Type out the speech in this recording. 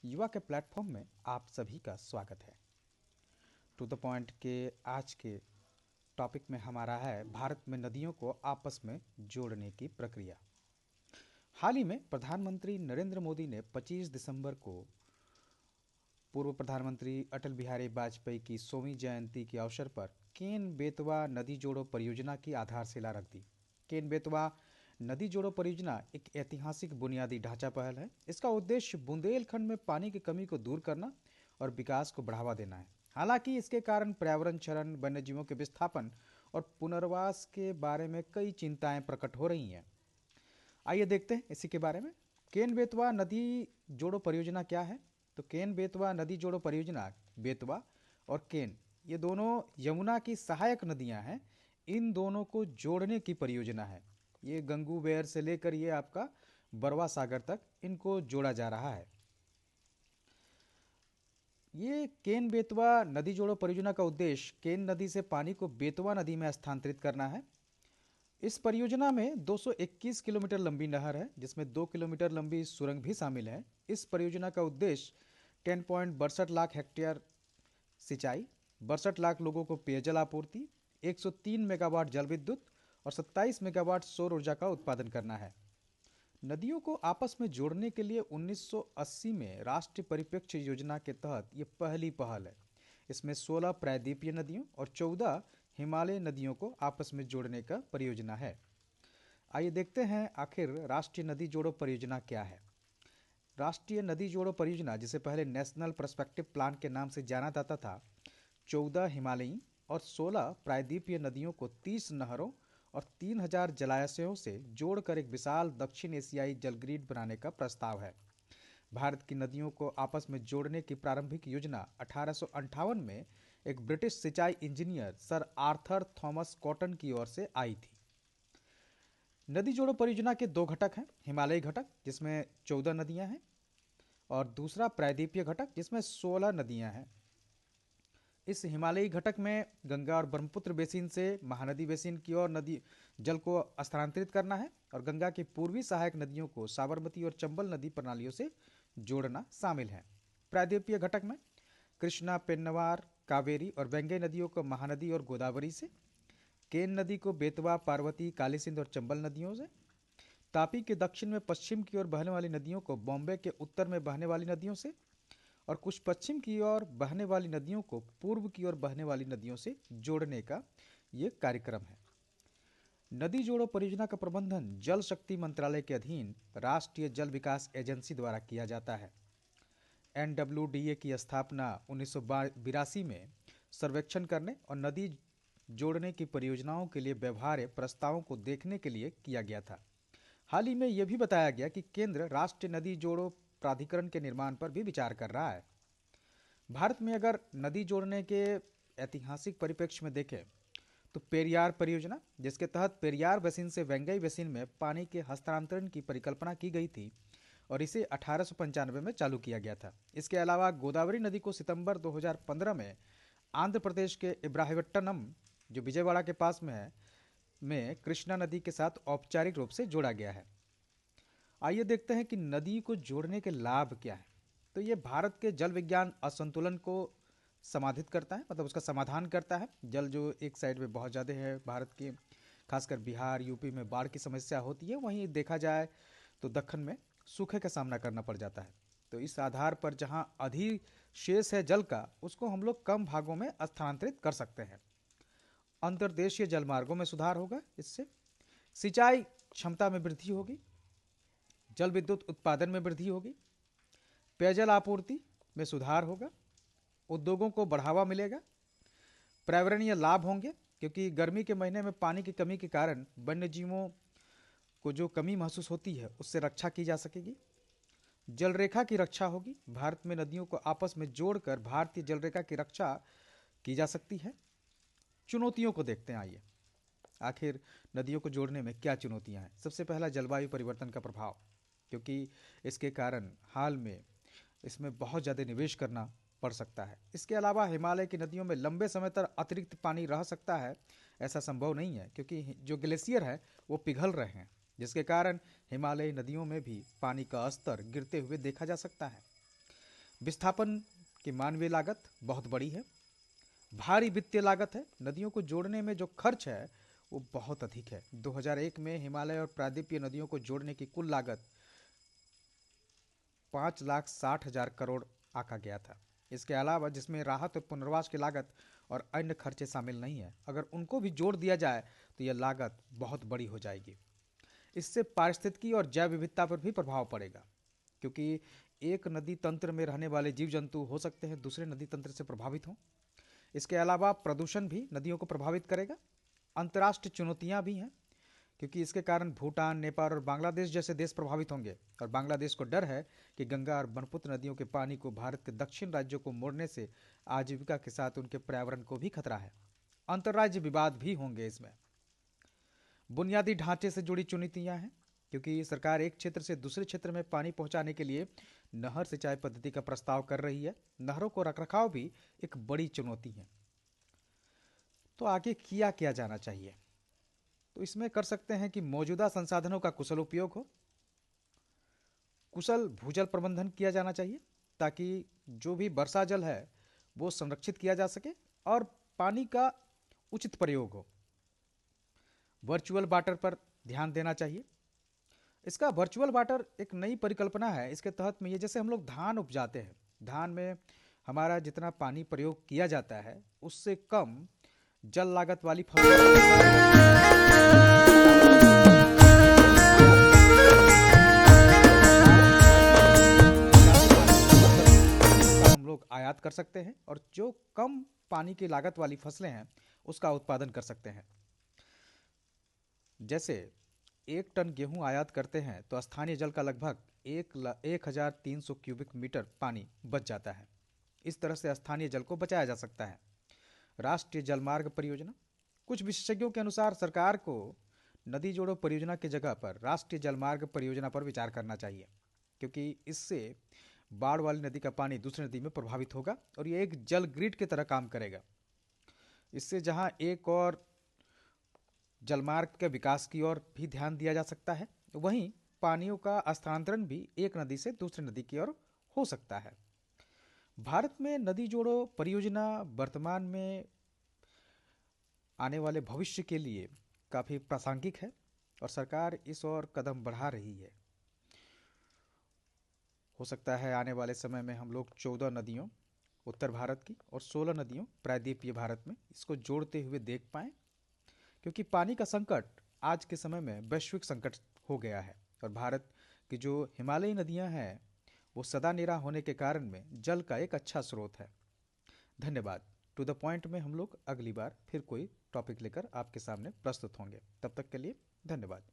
युवा के प्लेटफॉर्म में आप सभी का स्वागत है। टू द पॉइंट के आज के टॉपिक में हमारा है भारत में नदियों को आपस में जोड़ने की प्रक्रिया। हाल ही में प्रधानमंत्री नरेंद्र मोदी ने 25 दिसंबर को पूर्व प्रधानमंत्री अटल बिहारी वाजपेयी की 100वीं जयंती के अवसर पर केन बेतवा नदी जोड़ो परियोजना की आधारशिला रख दी। केन बेतवा नदी जोड़ो परियोजना एक ऐतिहासिक बुनियादी ढांचा पहल है। इसका उद्देश्य बुंदेलखंड में पानी की कमी को दूर करना और विकास को बढ़ावा देना है। हालांकि इसके कारण पर्यावरण क्षरण, वन्यजीवों के विस्थापन और पुनर्वास के बारे में कई चिंताएं प्रकट हो रही हैं। आइए देखते हैं इसी के बारे में। केन बेतवा नदी जोड़ो परियोजना क्या है? तो केन बेतवा नदी जोड़ो परियोजना, बेतवा और केन ये दोनों यमुना की सहायक नदियां हैं। इन दोनों को जोड़ने की परियोजना है। ये गंगू बेयर से लेकर ये आपका बरवा सागर तक इनको जोड़ा जा रहा है। ये केन बेतवा नदी जोड़ो परियोजना का उद्देश्य केन नदी से पानी को बेतवा नदी में स्थानांतरित करना है। इस परियोजना में 221 किलोमीटर लंबी नहर है, जिसमें 2 किलोमीटर लंबी सुरंग भी शामिल है। इस परियोजना का उद्देश्य 10.62 लाख हेक्टेयर सिंचाई, 62 लाख लोगों को पेयजल आपूर्ति, 103 मेगावाट जल विद्युत और 27 मेगावाट सौर ऊर्जा का उत्पादन करना है। नदियों को आपस में जोड़ने के लिए 1980 में राष्ट्रीय परिप्रेक्ष्य योजना के तहत ये पहली पहल है। इसमें 16 प्रायद्वीपीय नदियों और 14 हिमालय नदियों को आपस में जोड़ने का परियोजना है। आइए देखते हैं आखिर राष्ट्रीय नदी जोड़ो परियोजना क्या है। राष्ट्रीय नदी जोड़ो परियोजना, जिसे पहले नेशनल पर्सपेक्टिव प्लान के नाम से जाना जाता था, 14 हिमालयी और 16 प्रायद्वीपीय नदियों को 30 नहरों और 3000 जलाशयों से जोड़कर एक विशाल दक्षिण एशियाई जल ग्रिड बनाने का प्रस्ताव है। भारत की नदियों को आपस में जोड़ने की प्रारंभिक योजना 1858 में एक ब्रिटिश सिंचाई engineer sir Arthur Thomas cotton की ओर से आई थी। नदी जोड़ो परियोजना के दो घटक हैं। हिमालयी घटक, जिसमें 14 नदियां हैं, और दूसरा प्रायद्वीपीय घटक, जिसमें 16 नदियां हैं। इस हिमालयी घटक में गंगा और ब्रह्मपुत्र बेसिन से महानदी बेसिन की ओर नदी जल को स्थानांतरित करना है और गंगा की पूर्वी सहायक नदियों को साबरमती और चंबल नदी प्रणालियों से जोड़ना शामिल है। प्रायद्वीपीय घटक में कृष्णा, पेन्नवार, कावेरी और वेंगई नदियों को महानदी और गोदावरी से, केन नदी को बेतवा, पार्वती, काली सिंध और चंबल नदियों से, तापी के दक्षिण में पश्चिम की ओर बहने वाली नदियों को बॉम्बे के उत्तर में बहने वाली नदियों से, और कुछ पश्चिम की ओर बहने वाली नदियों को पूर्व की ओर बहने वाली नदियों से जोड़ने का ये कार्यक्रम है। नदी जोड़ो परियोजना का प्रबंधन जल शक्ति मंत्रालय के अधीन राष्ट्रीय जल विकास एजेंसी द्वारा किया जाता है। एनडब्ल्यूडीए की स्थापना 1982 में सर्वेक्षण करने और नदी जोड़ने की परियोजनाओं के लिए व्यवहार्य प्रस्तावों को देखने के लिए किया गया था। हाल ही में यह भी बताया गया कि केंद्र राष्ट्रीय नदी जोड़ो प्राधिकरण के निर्माण पर भी विचार कर रहा है। भारत में अगर नदी जोड़ने के ऐतिहासिक परिप्रेक्ष्य में देखें तो पेरियार परियोजना, जिसके तहत पेरियार बेसिन से वेंगई बेसिन में पानी के हस्तांतरण की परिकल्पना की गई थी और इसे 1895 में चालू किया गया था। इसके अलावा गोदावरी नदी को सितंबर 2015 में आंध्र प्रदेश के इब्राहिमपट्टनम, जो विजयवाड़ा के पास में है, में कृष्णा नदी के साथ औपचारिक रूप से जोड़ा गया है। आइए देखते हैं कि नदी को जोड़ने के लाभ क्या है। तो ये भारत के जल विज्ञान असंतुलन को समाधित करता है, मतलब उसका समाधान करता है। जल जो एक साइड में बहुत ज़्यादा है भारत के, खासकर बिहार, यूपी में बाढ़ की समस्या होती है, वहीं देखा जाए तो दक्कन में सूखे का सामना करना पड़ जाता है। तो इस आधार पर जहाँ अधिशेष है जल का, उसको हम लोग कम भागों में स्थानांतरित कर सकते हैं। अंतर्देशीय जलमार्गों में सुधार होगा, इससे सिंचाई क्षमता में वृद्धि होगी, जल विद्युत उत्पादन में वृद्धि होगी, पेयजल आपूर्ति में सुधार होगा, उद्योगों को बढ़ावा मिलेगा, पर्यावरणीय लाभ होंगे, क्योंकि गर्मी के महीने में पानी की कमी के कारण वन्य जीवों को जो कमी महसूस होती है उससे रक्षा की जा सकेगी। जल रेखा की रक्षा होगी। भारत में नदियों को आपस में जोड़कर भारतीय जल रेखा की रक्षा की जा सकती है। चुनौतियों को देखते हैं। आइए, आखिर नदियों को जोड़ने में क्या चुनौतियां हैं। सबसे पहला, जलवायु परिवर्तन का प्रभाव, क्योंकि इसके कारण हाल में इसमें बहुत ज़्यादा निवेश करना पड़ सकता है। इसके अलावा हिमालय की नदियों में लंबे समय तक अतिरिक्त पानी रह सकता है, ऐसा संभव नहीं है, क्योंकि जो ग्लेशियर है वो पिघल रहे हैं, जिसके कारण हिमालयी नदियों में भी पानी का स्तर गिरते हुए देखा जा सकता है। विस्थापन की मानवीय लागत बहुत बड़ी है, भारी वित्तीय लागत है। नदियों को जोड़ने में जो खर्च है वो बहुत अधिक है। 2001 में हिमालय और प्रायद्वीपीय नदियों को जोड़ने की कुल लागत 5,60,000 करोड़ आका गया था। इसके अलावा जिसमें राहत और पुनर्वास की लागत और अन्य खर्चे शामिल नहीं है, अगर उनको भी जोड़ दिया जाए तो यह लागत बहुत बड़ी हो जाएगी। इससे पारिस्थितिकी और जैव विविधता पर भी प्रभाव पड़ेगा, क्योंकि एक नदी तंत्र में रहने वाले जीव जंतु हो सकते हैं दूसरे नदी तंत्र से प्रभावित हों। इसके अलावा प्रदूषण भी नदियों को प्रभावित करेगा। अंतर्राष्ट्रीय चुनौतियां भी हैं, क्योंकि इसके कारण भूटान, नेपाल और बांग्लादेश जैसे देश प्रभावित होंगे। और बांग्लादेश को डर है कि गंगा और ब्रह्मपुत्र नदियों के पानी को भारत के दक्षिण राज्यों को मोड़ने से आजीविका के साथ उनके पर्यावरण को भी खतरा है। अंतर्राज्यीय विवाद भी होंगे इसमें। बुनियादी ढांचे से जुड़ी चुनौतियां हैं, क्योंकि सरकार एक क्षेत्र से दूसरे क्षेत्र में पानी पहुंचाने के लिए नहर सिंचाई पद्धति का प्रस्ताव कर रही है। नहरों को रखरखाव भी एक बड़ी चुनौती है। तो आगे किया जाना चाहिए, तो इसमें कर सकते हैं कि मौजूदा संसाधनों का कुशल उपयोग हो, कुशल भूजल प्रबंधन किया जाना चाहिए, ताकि जो भी वर्षा जल है वो संरक्षित किया जा सके और पानी का उचित प्रयोग हो। वर्चुअल वाटर पर ध्यान देना चाहिए। इसका वर्चुअल वाटर एक नई परिकल्पना है। इसके तहत में ये, जैसे हम लोग धान उपजाते हैं, धान में हमारा जितना पानी प्रयोग किया जाता है उससे कम जल लागत वाली हम लोग आयात कर सकते हैं और जो कम पानी की लागत वाली फसलें हैं उसका उत्पादन कर सकते हैं। जैसे 1 टन गेहूं आयात करते हैं तो स्थानीय जल का लगभग 1,300 क्यूबिक मीटर पानी बच जाता है। इस तरह से स्थानीय जल को बचाया जा सकता है। राष्ट्रीय जलमार्ग परियोजना, कुछ विशेषज्ञों के अनुसार सरकार को नदी जोड़ो परियोजना की जगह पर राष्ट्रीय जलमार्ग परियोजना पर विचार करना चाहिए, क्योंकि इससे बाढ़ वाली नदी का पानी दूसरी नदी में प्रभावित होगा और ये एक जल ग्रिड की तरह काम करेगा। इससे जहां एक और जलमार्ग के विकास की ओर भी ध्यान दिया जा सकता है, वहीं पानियों का स्थानांतरण भी एक नदी से दूसरी नदी की ओर हो सकता है। भारत में नदी जोड़ो परियोजना वर्तमान में आने वाले भविष्य के लिए काफ़ी प्रासंगिक है और सरकार इस ओर कदम बढ़ा रही है। हो सकता है आने वाले समय में हम लोग 14 नदियों उत्तर भारत की और 16 नदियों प्रायद्वीपीय भारत में इसको जोड़ते हुए देख पाएं, क्योंकि पानी का संकट आज के समय में वैश्विक संकट हो गया है और भारत की जो हिमालयी नदियां हैं वो सदा निरा होने के कारण में जल का एक अच्छा स्रोत है। धन्यवाद। टू द पॉइंट में हम लोग अगली बार फिर कोई टॉपिक लेकर आपके सामने प्रस्तुत होंगे। तब तक के लिए धन्यवाद।